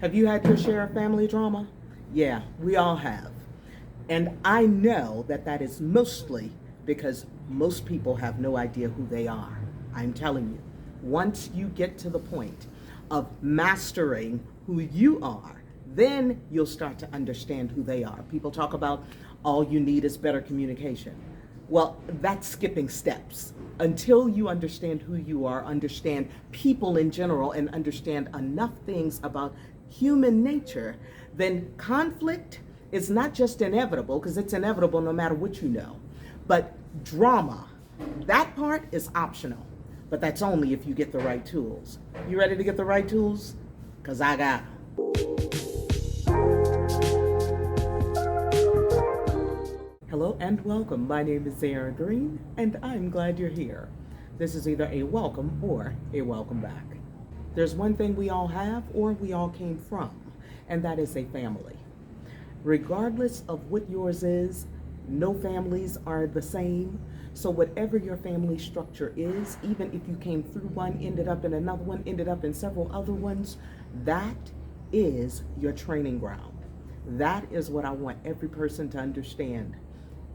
Have you had your share of family drama? Yeah, we all have. And I know that that is mostly because most people have no idea who they are. I'm telling you, once you get to the point of mastering who you are, then you'll start to understand who they are. People talk about all you need is better communication. Well, that's skipping steps. Until you understand who you are, understand people in general, and understand enough things about human nature, then conflict is not just inevitable, because it's inevitable no matter what you know, but drama, that part is optional. But that's only if you get the right tools. You ready to get the right tools? Because I got 'em. Hello and welcome. My name is Sarah Green, and I'm glad you're here. This is either a welcome or a welcome back. There's one thing we all have, or we all came from, and that is a family. Regardless of what yours is, no families are the same. So whatever your family structure is, even if you came through one, ended up in another one, ended up in several other ones, that is your training ground. That is what I want every person to understand.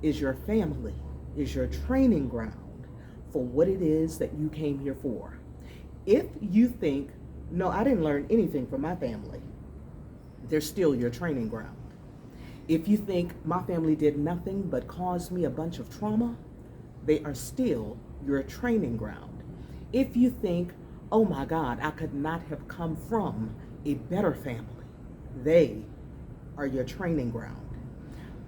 Is your family, is your training ground for what it is that you came here for. If you think, no, I didn't learn anything from my family, they're still your training ground. If you think my family did nothing but cause me a bunch of trauma, they are still your training ground. If you think, oh my God, I could not have come from a better family, they are your training ground.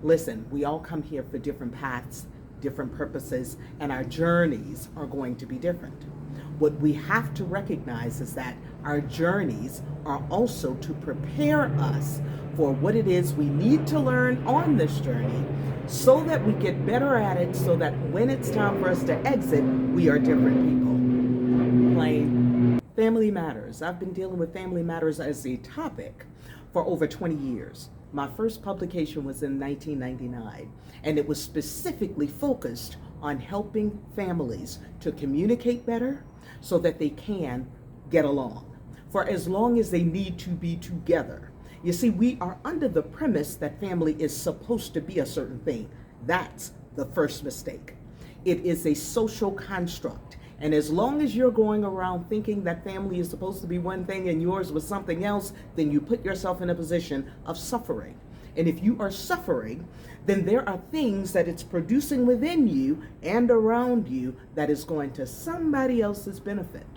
Listen, we all come here for different paths, different purposes, and our journeys are going to be different. What we have to recognize is that our journeys are also to prepare us for what it is we need to learn on this journey so that we get better at it, so that when it's time for us to exit, we are different people. Plain. Family matters. I've been dealing with family matters as a topic for over 20 years. My first publication was in 1999, and it was specifically focused on helping families to communicate better so that they can get along for as long as they need to be together. You see, we are under the premise that family is supposed to be a certain thing. That's the first mistake. It is a social construct. And as long as you're going around thinking that family is supposed to be one thing and yours was something else, then you put yourself in a position of suffering. And if you are suffering, then there are things that it's producing within you and around you that is going to somebody else's benefit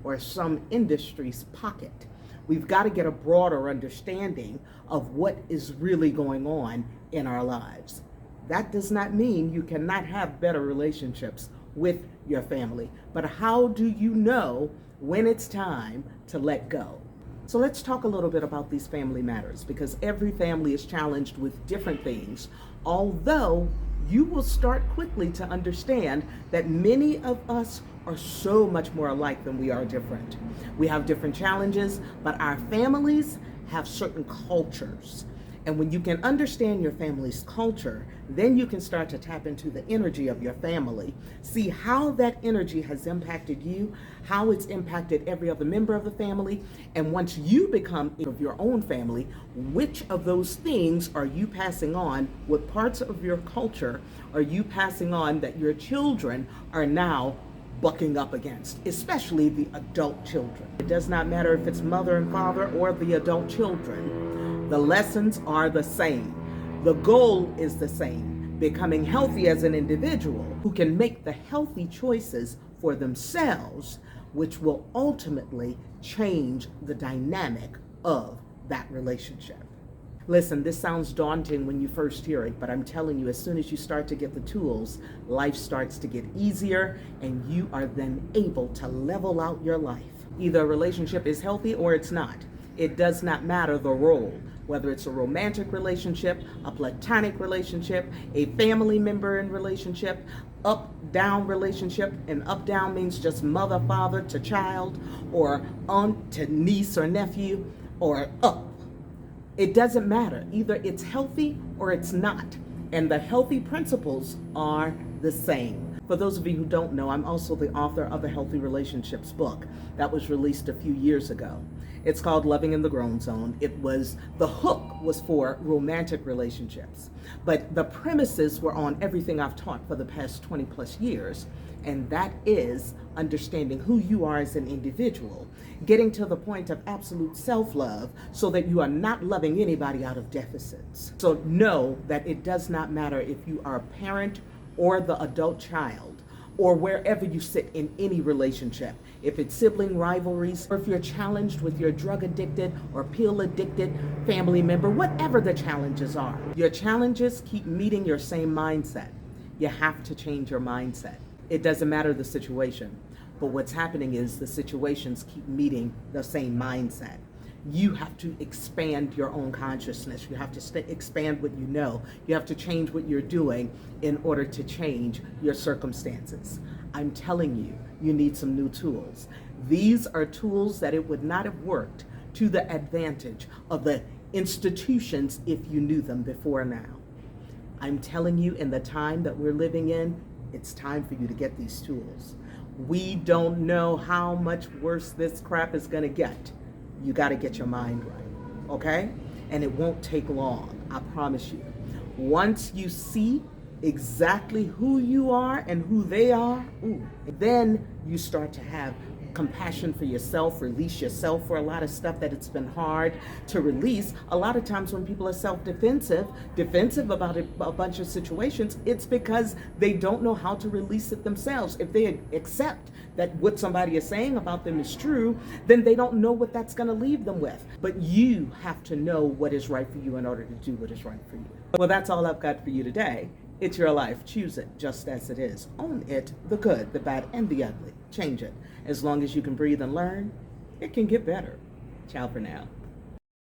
or some industry's pocket. We've got to get a broader understanding of what is really going on in our lives. That does not mean you cannot have better relationships with your family, but how do you know when it's time to let go? So let's talk a little bit about these family matters, because every family is challenged with different things, although you will start quickly to understand that many of us are so much more alike than we are different. We have different challenges, but our families have certain cultures. And when you can understand your family's culture, then you can start to tap into the energy of your family, see how that energy has impacted you, how it's impacted every other member of the family. And once you become of your own family, which of those things are you passing on? What parts of your culture are you passing on that your children are now bucking up against, especially the adult children? It does not matter if it's mother and father or the adult children. The lessons are the same. The goal is the same, becoming healthy as an individual who can make the healthy choices for themselves, which will ultimately change the dynamic of that relationship. Listen, this sounds daunting when you first hear it, but I'm telling you, as soon as you start to get the tools, life starts to get easier, and you are then able to level out your life. Either a relationship is healthy or it's not. It does not matter the role, whether it's a romantic relationship, a platonic relationship, a family member in relationship, up-down relationship, and up-down means just mother, father to child, or aunt to niece or nephew, or up. It doesn't matter. Either it's healthy or it's not. And the healthy principles are the same. For those of you who don't know, I'm also the author of the Healthy Relationships book that was released a few years ago. It's called Loving in the Grown Zone. The hook was for romantic relationships, but the premises were on everything I've taught for the past 20 plus years. And that is understanding who you are as an individual, getting to the point of absolute self-love so that you are not loving anybody out of deficits. So know that it does not matter if you are a parent or the adult child, or wherever you sit in any relationship, if it's sibling rivalries, or if you're challenged with your drug addicted or pill addicted family member, whatever the challenges are, your challenges keep meeting your same mindset. You have to change your mindset. It doesn't matter the situation, but what's happening is the situations keep meeting the same mindset. You have to expand your own consciousness. You have to expand what you know. You have to change what you're doing in order to change your circumstances. I'm telling you, you need some new tools. These are tools that it would not have worked to the advantage of the institutions if you knew them before now. I'm telling you, in the time that we're living in, it's time for you to get these tools. We don't know how much worse this crap is going to get. You got to get your mind right, okay? And it won't take long, I promise you. Once you see exactly who you are and who they are, then you start to have compassion for yourself, release yourself for a lot of stuff that it's been hard to release. A lot of times when people are defensive about a bunch of situations, it's because they don't know how to release it themselves. If they accept that what somebody is saying about them is true, then they don't know what that's going to leave them with. But you have to know what is right for you in order to do what is right for you. Well, that's all I've got for you today. It's your life. Choose it just as it is. Own it, the good, the bad, and the ugly. Change it. As long as you can breathe and learn, it can get better. Ciao for now.